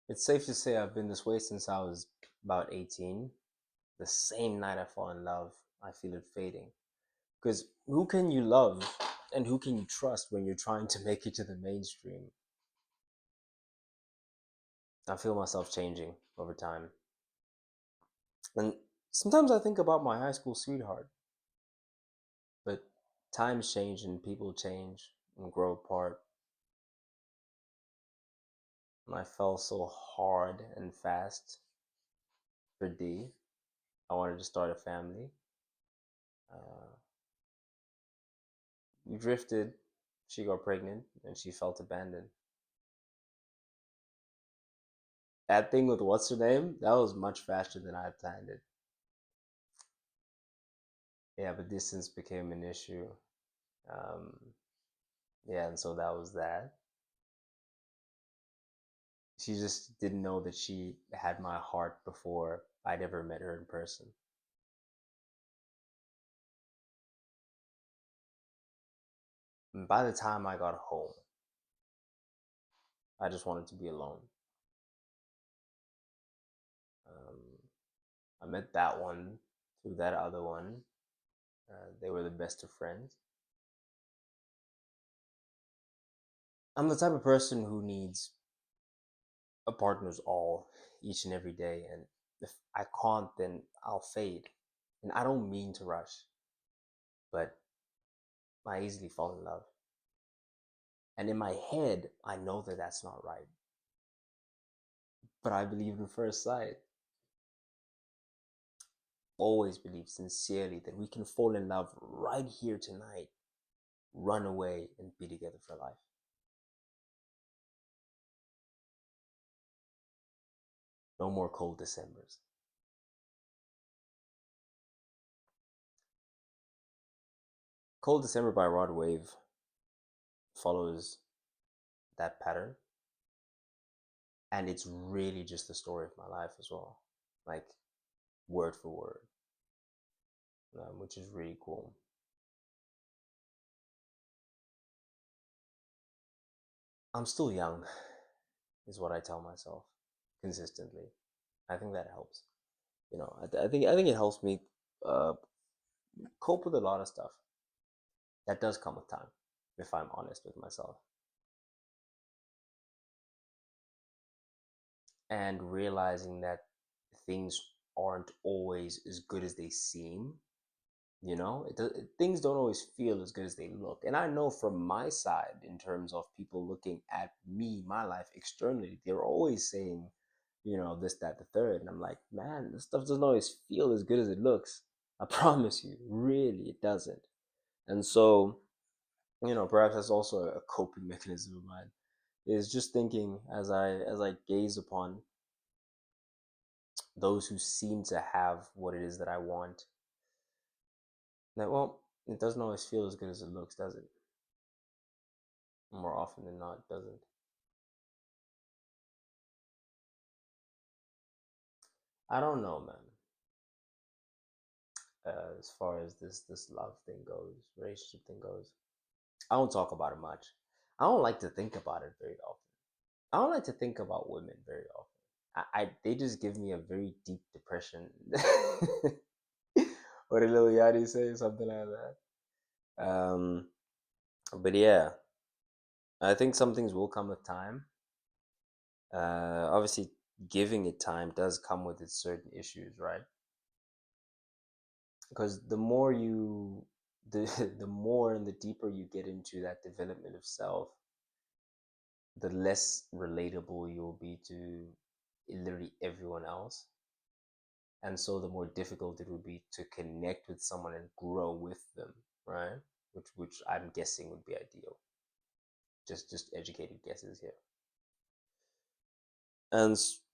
It's safe to say I've been this way since I was about 18. The same night I fall in love, I feel it fading. Because who can you love and who can you trust when you're trying to make it to the mainstream? I feel myself changing over time. And sometimes I think about my high school sweetheart, but times change and people change and grow apart. And I fell so hard and fast for D. I wanted to start a family. Uh, we drifted. She got pregnant and she felt abandoned. That thing with what's her name, that was much faster than I had planned it. Yeah, but distance became an issue. Um, yeah, and so that was that. She just didn't know that she had my heart before I'd ever met her in person. And by the time I got home, I just wanted to be alone. Um, I met that one through that other one. They were the best of friends. I'm the type of person who needs a partner's all each and every day, and if I can't, then I'll fade. And I don't mean to rush, but I easily fall in love. And in my head, I know that that's not right, but I believe in first sight. Always believe sincerely that we can fall in love right here tonight, run away, and be together for life. No more cold Decembers. Cold December by Rod Wave follows that pattern, and it's really just the story of my life as well, like word for word, which is really cool. I'm still young, is what I tell myself consistently. I think that helps. I think it helps me uh, cope with a lot of stuff. That does come with time, if I'm honest with myself, and realizing that things aren't always as good as they seem. Things don't always feel as good as they look, and I know from my side, in terms of people looking at me, my life externally, they're always saying, this, that, the third, and I'm like, man, this stuff doesn't always feel as good as it looks. I promise you, really, it doesn't. And so, perhaps that's also a coping mechanism of mine, is just thinking as I gaze upon those who seem to have what it is that I want, that, well, it doesn't always feel as good as it looks, does it? More often than not, it doesn't. I don't know, man. As far as this love thing goes, relationship thing goes, I don't talk about it much. I don't like to think about it very often. I don't like to think about women very often. I they just give me a very deep depression. What did Lil Yachty say? Something like that. But yeah, I think some things will come with time. Obviously, giving it time does come with its certain issues, right? Because the the more and the deeper you get into that development of self, the less relatable you'll be to literally everyone else, and so the more difficult it would be to connect with someone and grow with them, right? Which I'm guessing would be ideal. Just educated guesses here.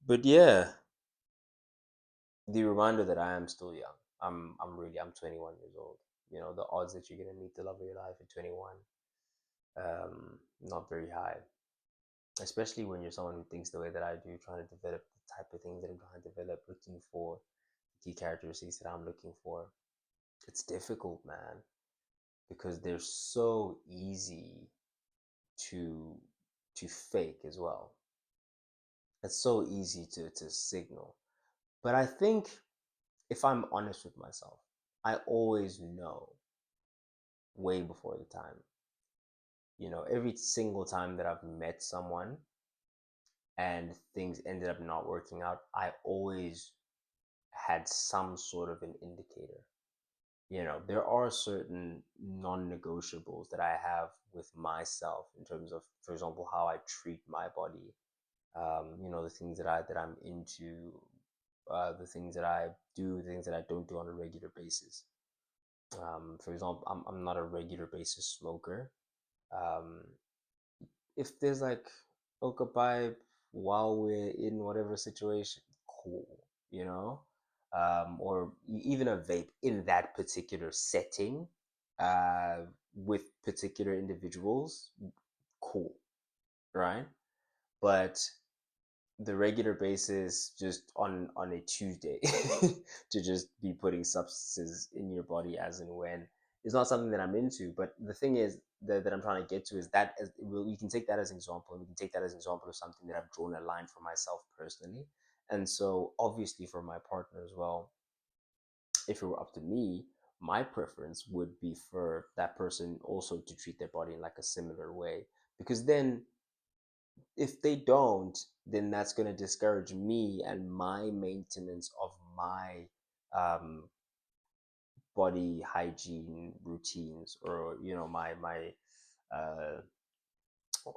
But yeah, the reminder that I am still young. I'm 21 years old. The odds that you're gonna meet the love of your life at 21, not very high. Especially when you're someone who thinks the way that I do, trying to develop the type of things that I'm trying to develop, looking for the key characteristics that I'm looking for. It's difficult, man, because they're so easy to to fake as well. It's so easy to signal. But I think if I'm honest with myself, I always know way before the time. Every single time that I've met someone and things ended up not working out, I always had some sort of an indicator. There are certain non-negotiables that I have with myself in terms of, for example, how I treat my body. The things that I'm into, the things that I do, the things that I don't do on a regular basis. For example, I'm not a regular basis smoker. Um, if there's like hookah pipe while we're in whatever situation, cool, you know, or even a vape in that particular setting, uh, with particular individuals, cool, right? But the regular basis, just on a Tuesday, to just be putting substances in your body as and when, is not something that I'm into. But the thing is that I'm trying to get to is that, we can take that as an example, and we can take that as an example of something that I've drawn a line for myself personally. And so obviously for my partner as well, if it were up to me, my preference would be for that person also to treat their body in like a similar way, because then if they don't, then that's going to discourage me and my maintenance of my um, body hygiene routines, or my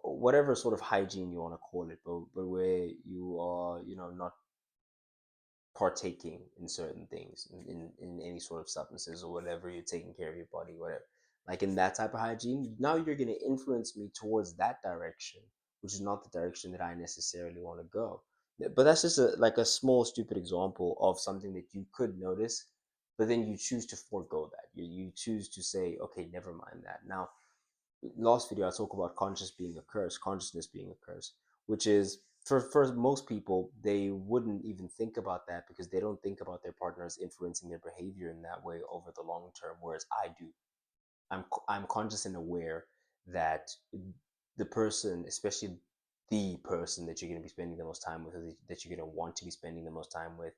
whatever sort of hygiene you want to call it, but where you are, not partaking in certain things, in any sort of substances or whatever, you're taking care of your body, whatever, like in that type of hygiene. Now you're going to influence me towards that direction, which is not the direction that I necessarily want to go. But that's just like a small stupid example of something that you could notice, but then you choose to forego that. You choose to say, okay, never mind that. Now, last video I talk about consciousness being a curse, which is, for most people, they wouldn't even think about that because they don't think about their partners influencing their behavior in that way over the long term, whereas I do. I'm conscious and aware that the person, especially the person that you're going to be spending the most time with, or that you're going to want to be spending the most time with,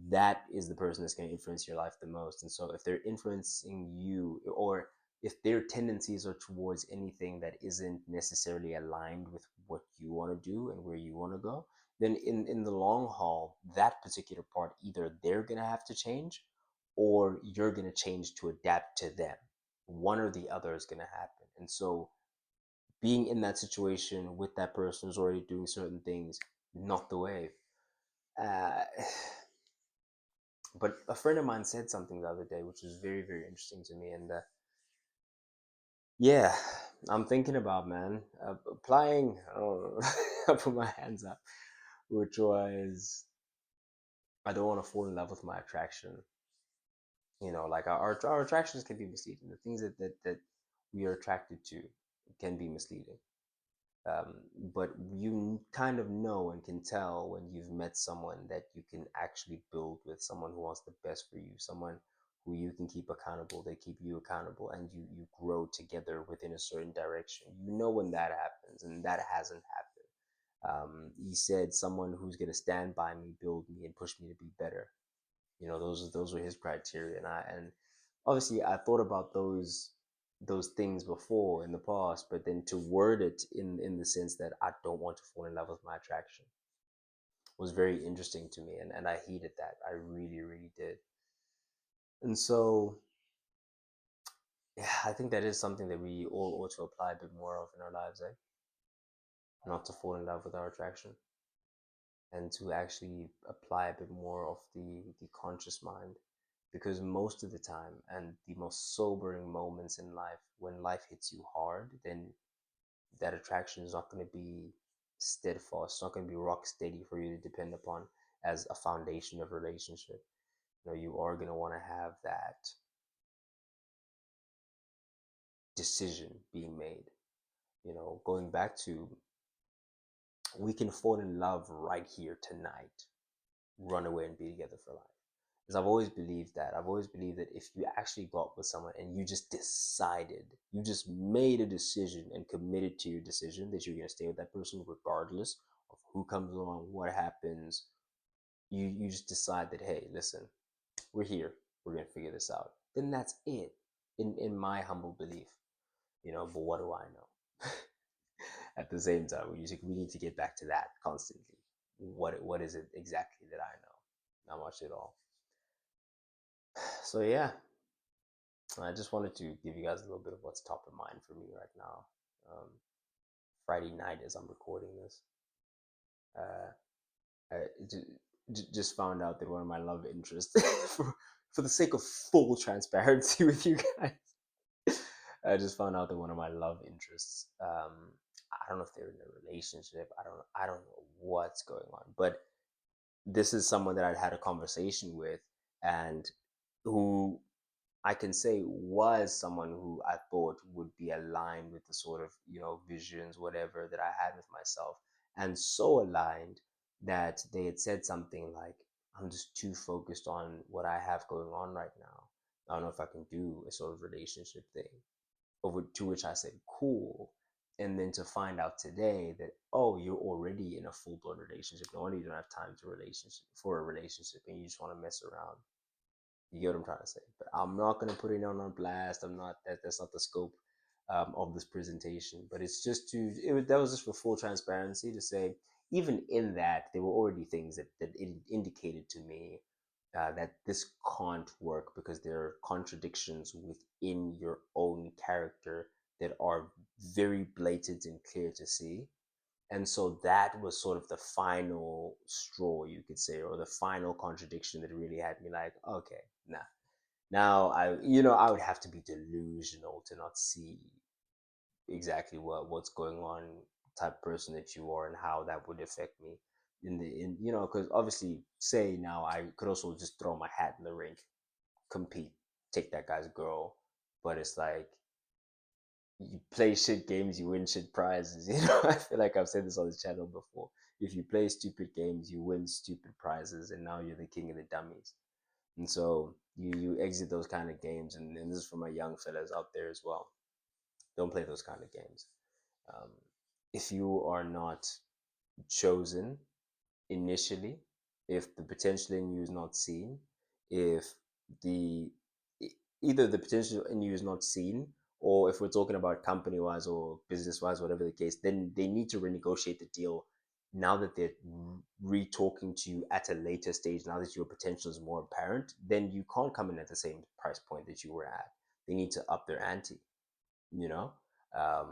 that is the person that's going to influence your life the most. And so if they're influencing you, or if their tendencies are towards anything that isn't necessarily aligned with what you want to do and where you want to go, then in the long haul, that particular part, either they're going to have to change, or you're going to change to adapt to them. One or the other is going to happen. And so being in that situation with that person who's already doing certain things, not the way. uh, but a friend of mine said something the other day which was very, very interesting to me. And yeah, I'm thinking about, man, applying. Oh, I put my hands up, which was, I don't want to fall in love with my attraction. Like our attractions can be misleading. The things that we are attracted to can be misleading. um, but you kind of know and can tell when you've met someone that you can actually build with, someone who wants the best for you, someone who you can keep accountable, they keep you accountable, and you grow together within a certain direction. When that happens, and that hasn't happened. He said, someone who's going to stand by me, build me, and push me to be better. Those were his criteria. And obviously I thought about those things before in the past, but then to word it in the sense that I don't want to fall in love with my attraction was very interesting to me, and I heeded that. I really, really did. And so yeah, I think that is something that we all ought to apply a bit more of in our lives, eh? Not to fall in love with our attraction, and to actually apply a bit more of the conscious mind. Because most of the time, and the most sobering moments in life, when life hits you hard, then that attraction is not going to be steadfast. It's not going to be rock steady for you to depend upon as a foundation of relationship. You are going to want to have that decision being made. Going back to, we can fall in love right here tonight, run away and be together for life. Because I've always believed that. I've always believed that if you actually got with someone and you just decided, you just made a decision and committed to your decision that you're going to stay with that person regardless of who comes along, what happens. You just decide that, hey, listen, we're here, we're gonna figure this out. Then that's it, in my humble belief, But what do I know? At the same time, we need to get back to that constantly. What is it exactly that I know? Not much at all. So yeah, I just wanted to give you guys a little bit of what's top of mind for me right now. Um, Friday night as I'm recording this. Uh, I just found out that one of my love interests, for the sake of full transparency with you guys, I just found out that one of my love interests, I don't know if they're in a relationship. I don't know what's going on, but this is someone that I'd had a conversation with, and who I can say was someone who I thought would be aligned with the sort of, visions, whatever, that I had with myself. And so aligned that they had said something like, I'm just too focused on what I have going on right now. I don't know if I can do a sort of relationship thing. Over to which I said, cool. And then to find out today that, oh, you're already in a full blown relationship. No wonder you don't have time for a relationship, and you just want to mess around. You get what I'm trying to say. But I'm not gonna put it on blast. I'm not that. That's not the scope of this presentation. But it's just that was just for full transparency to say, even in that, there were already things that it indicated to me that this can't work, because there are contradictions within your own character that are very blatant and clear to see. And so that was sort of the final straw, you could say, or the final contradiction that really had me like, okay, nah. Now I would have to be delusional to not see exactly what's going on, type of person that you are, and how that would affect me because obviously, say now I could also just throw my hat in the ring, compete, take that guy's girl, but it's like, you play shit games, you win shit prizes. I feel like I've said this on this channel before. If you play stupid games, you win stupid prizes, and now you're the king of the dummies. And so you exit those kind of games, and this is for my young fellas out there as well. Don't play those kind of games. Um, if you are not chosen initially, if the potential in you is not seen, if the either the potential in you is not seen, or if we're talking about company wise or business wise, whatever the case, then they need to renegotiate the deal now that they're re-talking to you at a later stage. Now that your potential is more apparent, then you can't come in at the same price point that you were at. They need to up their ante, you know. I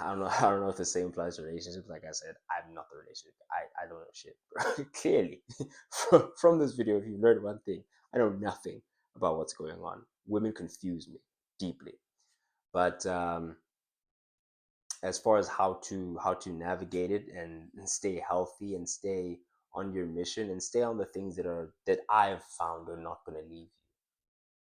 don't know. I don't know if the same applies to relationships. Like I said, I'm not the relationship. I don't know shit. Clearly, from this video, if you've learned one thing, I know nothing about what's going on. Women confuse me deeply. But as far as how to navigate it, and stay healthy, and stay on your mission, and stay on the things that I've found are not going to leave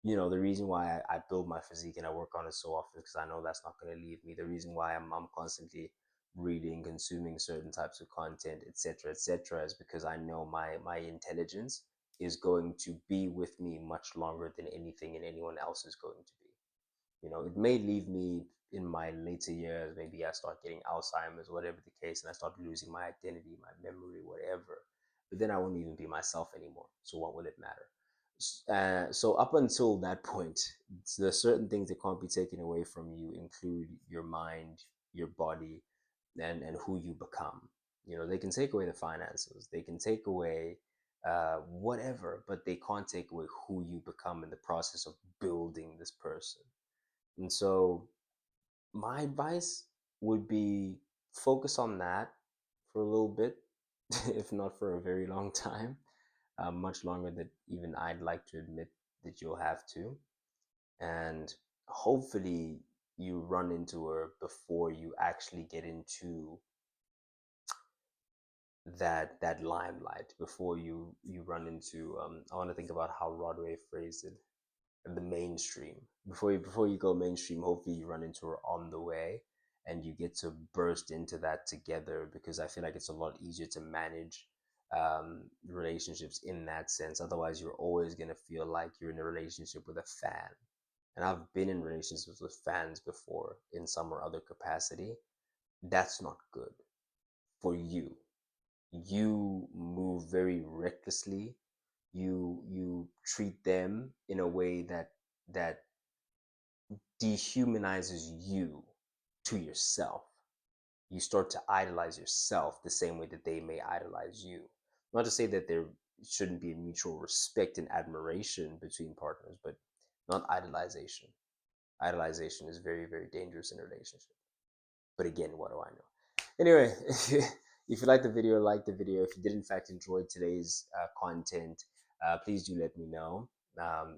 the reason why I build my physique and I work on it so often, because I know that's not going to leave me. The reason why I'm constantly reading, consuming certain types of content, etc., is because I know my intelligence is going to be with me much longer than anything and anyone else is going to be. It may leave me in my later years. Maybe I start getting Alzheimer's, whatever the case, and I start losing my identity, my memory, whatever. But then I won't even be myself anymore. So what will it matter? So up until that point, there's certain things that can't be taken away from you, include your mind, your body, and who you become. They can take away the finances, they can take away whatever, but they can't take away who you become in the process of building this person. And so my advice would be, focus on that for a little bit, if not for a very long time, much longer than even I'd like to admit that you'll have to. And hopefully you run into her before you actually get into that limelight, before you run into I want to think about how Rodway phrased it, the mainstream. Before you go mainstream, hopefully you run into her on the way, and you get to burst into that together, because I feel like it's a lot easier to manage relationships in that sense. Otherwise, you're always going to feel like you're in a relationship with a fan. And I've been in relationships with fans before in some or other capacity. That's not good for you. you move very recklessly. You treat them in a way that dehumanizes you to yourself. You start to idolize yourself the same way that they may idolize you. Not to say that there shouldn't be a mutual respect and admiration between partners, but not idolization. Idolization is very, very dangerous in a relationship. But again, what do I know? Anyway, if you like the video, like the video. If you did in fact enjoy today's content, please do let me know.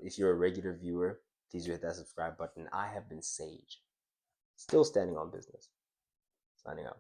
If you're a regular viewer, please do hit that subscribe button. I have been Sage, still standing on business. Signing out.